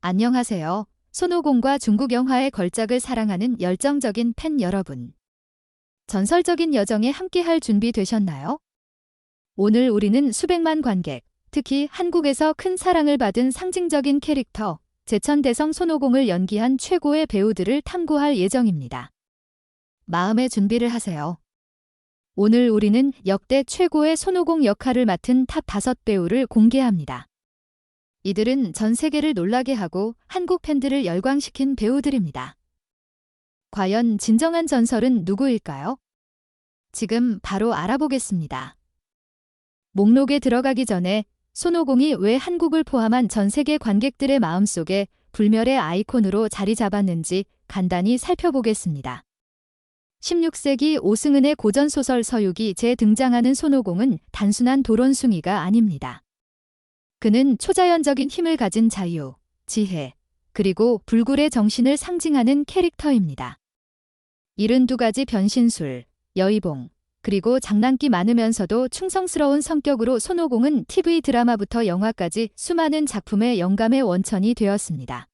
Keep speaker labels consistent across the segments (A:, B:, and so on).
A: 안녕하세요. 손오공과 중국 영화의 걸작을 사랑하는 열정적인 팬 여러분. 전설적인 여정에 함께할 준비 되셨나요? 오늘 우리는 수백만 관객, 특히 한국에서 큰 사랑을 받은 상징적인 캐릭터, 제천대성 손오공을 연기한 최고의 배우들을 탐구할 예정입니다. 마음의 준비를 하세요. 오늘 우리는 역대 최고의 손오공 역할을 맡은 탑 5배우를 공개합니다. 이들은 전 세계를 놀라게 하고 한국 팬들을 열광시킨 배우들입니다. 과연 진정한 전설은 누구일까요? 지금 바로 알아보겠습니다. 목록에 들어가기 전에 손오공이 왜 한국을 포함한 전 세계 관객들의 마음속에 불멸의 아이콘으로 자리 잡았는지 간단히 살펴보겠습니다. 16세기 오승은의 고전소설 서유기 재등장하는 손오공은 단순한 도론숭이가 아닙니다. 그는 초자연적인 힘을 가진 자유, 지혜, 그리고 불굴의 정신을 상징하는 캐릭터입니다. 72가지 변신술, 여의봉, 그리고 장난기 많으면서도 충성스러운 성격으로 손오공은 TV 드라마부터 영화까지 수많은 작품의 영감의 원천이 되었습니다.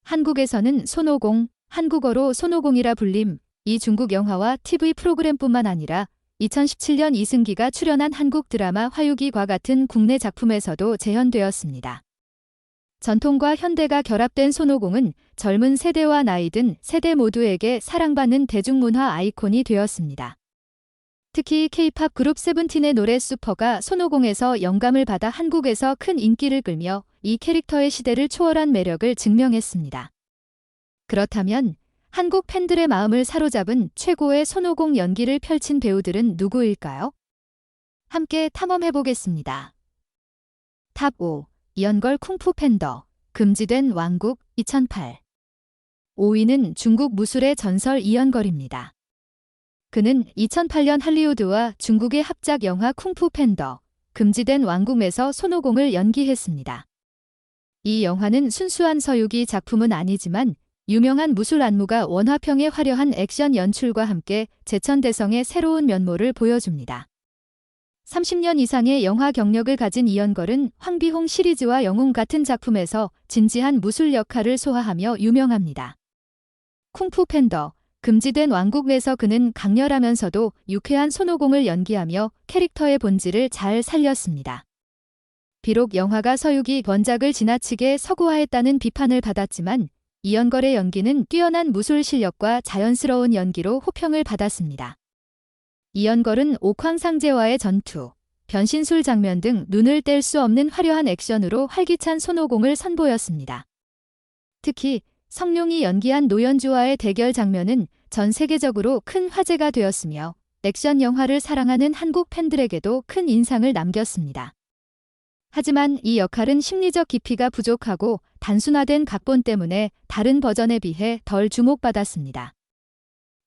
A: 한국에서는 손오공, 한국어로 손오공이라 불림, 이 중국 영화와 TV 프로그램뿐만 아니라 2017년 이승기가 출연한 한국 드라마 화유기과 같은 국내 작품에서도 재현되었습니다. 전통과 현대가 결합된 손오공은 젊은 세대와 나이든 세대 모두에게 사랑받는 대중문화 아이콘이 되었습니다. 특히 K-팝 그룹 세븐틴의 노래 슈퍼가 손오공에서 영감을 받아 한국에서 큰 인기를 끌며 이 캐릭터의 시대를 초월한 매력을 증명했습니다. 그렇다면 한국 팬들의 마음을 사로잡은 최고의 손오공 연기를 펼친 배우들은 누구일까요? 함께 탐험해보겠습니다. 탑 5. 이연걸 쿵푸 팬더, 금지된 왕국 2008. 5위는 중국 무술의 전설 이연걸입니다. 그는 2008년 할리우드와 중국의 합작 영화 쿵푸 팬더, 금지된 왕국에서 손오공을 연기했습니다. 이 영화는 순수한 서유기 작품은 아니지만 유명한 무술 안무가 원화평의 화려한 액션 연출과 함께 제천대성의 새로운 면모를 보여줍니다. 30년 이상의 영화 경력을 가진 이연걸은 황비홍 시리즈와 영웅 같은 작품에서 진지한 무술 역할을 소화하며 유명합니다. 쿵푸 팬더, 금지된 왕국에서 그는 강렬하면서도 유쾌한 손오공을 연기하며 캐릭터의 본질을 잘 살렸습니다. 비록 영화가 서유기 원작을 지나치게 서구화했다는 비판을 받았지만 이연걸의 연기는 뛰어난 무술 실력과 자연스러운 연기로 호평을 받았습니다. 이연걸은 옥황상제와의 전투, 변신술 장면 등 눈을 뗄 수 없는 화려한 액션으로 활기찬 손오공을 선보였습니다. 특히 성룡이 연기한 노연주와의 대결 장면은 전 세계적으로 큰 화제가 되었으며 액션 영화를 사랑하는 한국 팬들에게도 큰 인상을 남겼습니다. 하지만 이 역할은 심리적 깊이가 부족하고 단순화된 각본 때문에 다른 버전에 비해 덜 주목받았습니다.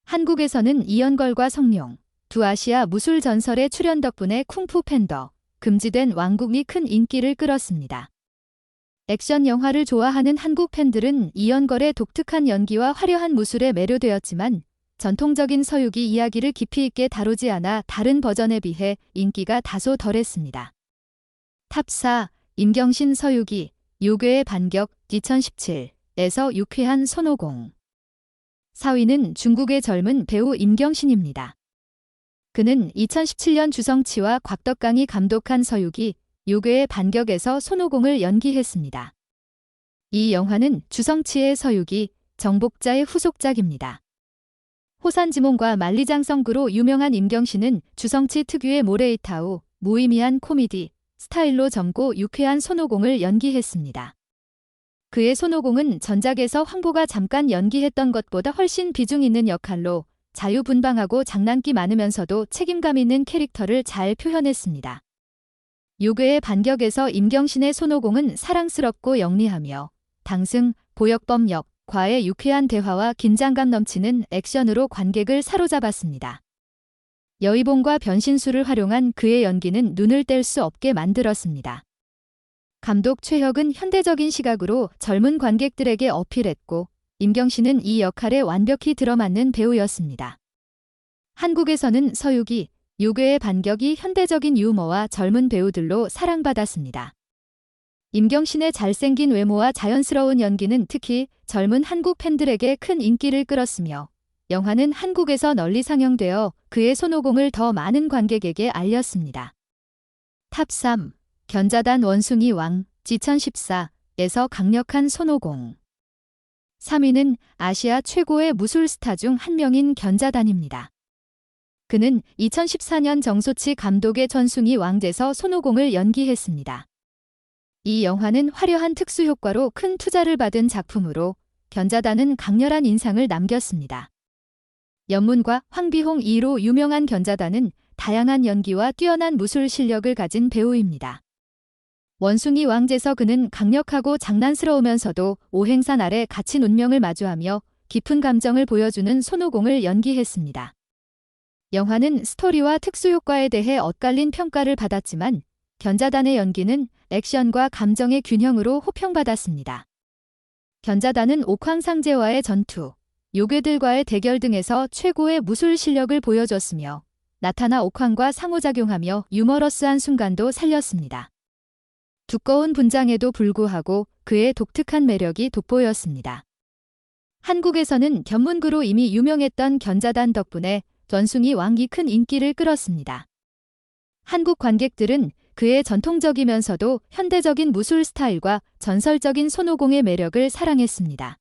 A: 한국에서는 이연걸과 성룡, 두 아시아 무술 전설의 출연 덕분에 쿵푸 팬더, 금지된 왕국이 큰 인기를 끌었습니다. 액션 영화를 좋아하는 한국 팬들은 이연걸의 독특한 연기와 화려한 무술에 매료되었지만 전통적인 서유기 이야기를 깊이 있게 다루지 않아 다른 버전에 비해 인기가 다소 덜했습니다. 탑 4. 임경신 서유기, 요괴의 반격 2017에서 유쾌한 손오공. 4위는 중국의 젊은 배우 임경신입니다. 그는 2017년 주성치와 곽덕강이 감독한 서유기, 요괴의 반격에서 손오공을 연기했습니다. 이 영화는 주성치의 서유기, 정복자의 후속작입니다. 호산지몽과 만리장성구로 유명한 임경신은 주성치 특유의 모레이타우, 무의미한 코미디, 스타일로 젊고 유쾌한 손오공을 연기했습니다. 그의 손오공은 전작에서 황보가 잠깐 연기했던 것보다 훨씬 비중 있는 역할로 자유분방하고 장난기 많으면서도 책임감 있는 캐릭터를 잘 표현했습니다. 요괴의 반격에서 임경신의 손오공은 사랑스럽고 영리하며 당승, 보역범 역과의 유쾌한 대화와 긴장감 넘치는 액션으로 관객을 사로잡았습니다. 여의봉과 변신술을 활용한 그의 연기는 눈을 뗄 수 없게 만들었습니다. 감독 최혁은 현대적인 시각으로 젊은 관객들에게 어필했고 임경신은 이 역할에 완벽히 들어맞는 배우였습니다. 한국에서는 서유기, 요괴의 반격이 현대적인 유머와 젊은 배우들로 사랑받았습니다. 임경신의 잘생긴 외모와 자연스러운 연기는 특히 젊은 한국 팬들에게 큰 인기를 끌었으며 영화는 한국에서 널리 상영되어 그의 손오공을 더 많은 관객에게 알렸습니다. 탑 3. 견자단 원숭이 왕, 2014에서 강력한 손오공. 3위는 아시아 최고의 무술 스타 중 한 명인 견자단입니다. 그는 2014년 정소치 감독의 전숭이 왕제에서 손오공을 연기했습니다. 이 영화는 화려한 특수효과로 큰 투자를 받은 작품으로 견자단은 강렬한 인상을 남겼습니다. 연문과 황비홍 2로 유명한 견자단은 다양한 연기와 뛰어난 무술 실력을 가진 배우입니다. 원숭이 왕제에서 그는 강력하고 장난스러우면서도 오행산 아래 갇힌 운명을 마주하며 깊은 감정을 보여주는 손오공을 연기했습니다. 영화는 스토리와 특수효과에 대해 엇갈린 평가를 받았지만 견자단의 연기는 액션과 감정의 균형으로 호평받았습니다. 견자단은 옥황상제와의 전투, 요괴들과의 대결 등에서 최고의 무술 실력을 보여줬으며 나타나 옥황과 상호작용하며 유머러스한 순간도 살렸습니다. 두꺼운 분장에도 불구하고 그의 독특한 매력이 돋보였습니다. 한국에서는 견문구로 이미 유명했던 견자단 덕분에 원숭이 왕이 큰 인기를 끌었습니다. 한국 관객들은 그의 전통적이면서도 현대적인 무술 스타일과 전설적인 손오공의 매력을 사랑했습니다.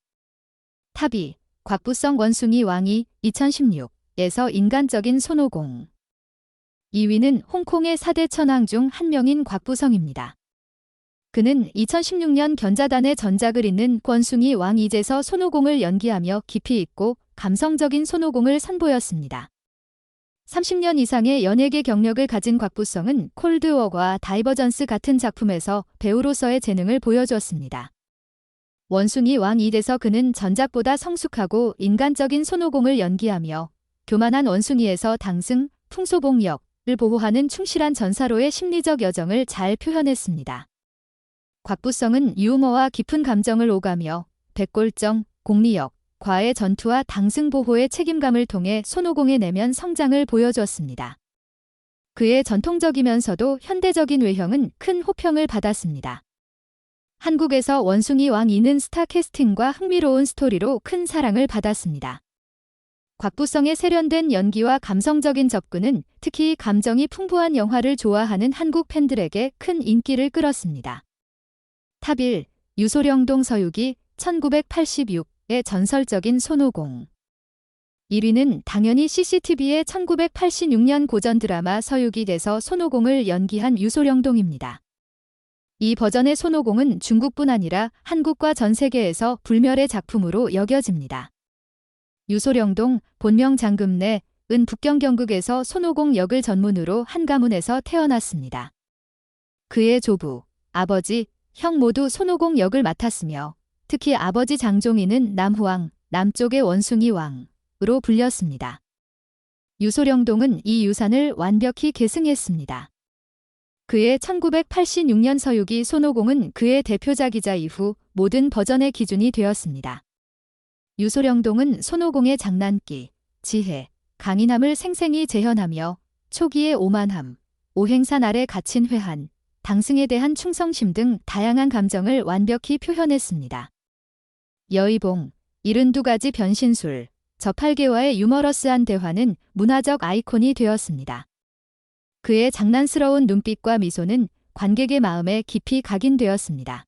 A: 탑 2. 곽부성 원숭이 왕이 2016에서 인간적인 손오공. 2위는 홍콩의 4대 천왕 중 한 명인 곽부성입니다. 그는 2016년 견자단의 전작을 잇는 원숭이 왕 2제에서 손오공을 연기하며 깊이 있고 감성적인 손오공을 선보였습니다. 30년 이상의 연예계 경력을 가진 곽부성은 콜드워와 다이버전스 같은 작품에서 배우로서의 재능을 보여주었습니다. 원숭이 왕 2에서 그는 전작보다 성숙하고 인간적인 손오공을 연기하며 교만한 원숭이에서 당승, 풍소봉 역을 보호하는 충실한 전사로의 심리적 여정을 잘 표현했습니다. 곽부성은 유머와 깊은 감정을 오가며 백골정, 공리역, 과의 전투와 당승 보호의 책임감을 통해 손오공의 내면 성장을 보여주었습니다. 그의 전통적이면서도 현대적인 외형은 큰 호평을 받았습니다. 한국에서 원숭이 왕 2는 스타 캐스팅과 흥미로운 스토리로 큰 사랑을 받았습니다. 곽부성의 세련된 연기와 감성적인 접근은 특히 감정이 풍부한 영화를 좋아하는 한국 팬들에게 큰 인기를 끌었습니다. 탑 1. 유소령동 서유기 1986의 전설적인 손오공. 1위는 당연히 CCTV의 1986년 고전 드라마 서유기에서 손오공을 연기한 유소령동입니다. 이 버전의 손오공은 중국뿐 아니라 한국과 전 세계에서 불멸의 작품으로 여겨집니다. 유소령동, 본명 장금래은 북경 경극에서 손오공 역을 전문으로 한 가문에서 태어났습니다. 그의 조부, 아버지, 형 모두 손오공 역을 맡았으며 특히 아버지 장종인은 남후왕, 남쪽의 원숭이 왕으로 불렸습니다. 유소령동은 이 유산을 완벽히 계승했습니다. 그의 1986년 서유기 손오공은 그의 대표작이자 이후 모든 버전의 기준이 되었습니다. 유소령동은 손오공의 장난기, 지혜, 강인함을 생생히 재현하며 초기의 오만함, 오행산 아래 갇힌 회한, 당승에 대한 충성심 등 다양한 감정을 완벽히 표현했습니다. 여의봉, 72가지 변신술, 저팔계와의 유머러스한 대화는 문화적 아이콘이 되었습니다. 그의 장난스러운 눈빛과 미소는 관객의 마음에 깊이 각인되었습니다.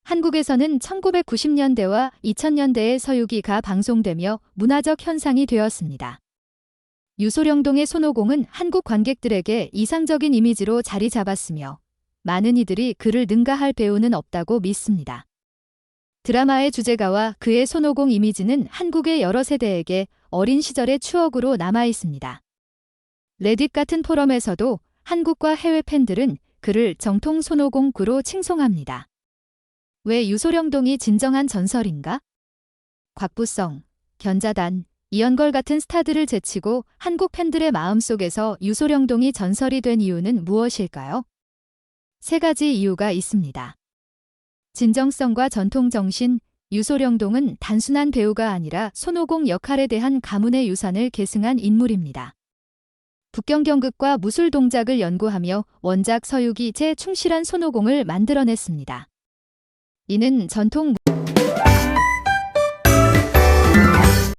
A: 한국에서는 1990년대와 2000년대의 서유기가 방송되며 문화적 현상이 되었습니다. 유소령동의 손오공은 한국 관객들에게 이상적인 이미지로 자리 잡았으며 많은 이들이 그를 능가할 배우는 없다고 믿습니다. 드라마의 주제가와 그의 손오공 이미지는 한국의 여러 세대에게 어린 시절의 추억으로 남아 있습니다. 레딧 같은 포럼에서도 한국과 해외 팬들은 그를 정통 손오공구로 칭송합니다. 왜 유소령동이 진정한 전설인가? 곽부성, 견자단, 이연걸 같은 스타들을 제치고 한국 팬들의 마음속에서 유소령동이 전설이 된 이유는 무엇일까요? 세 가지 이유가 있습니다. 진정성과 전통정신, 유소령동은 단순한 배우가 아니라 손오공 역할에 대한 가문의 유산을 계승한 인물입니다. 북경경극과 무술 동작을 연구하며 원작 서유기 제 충실한 손오공을 만들어냈습니다. 이는 전통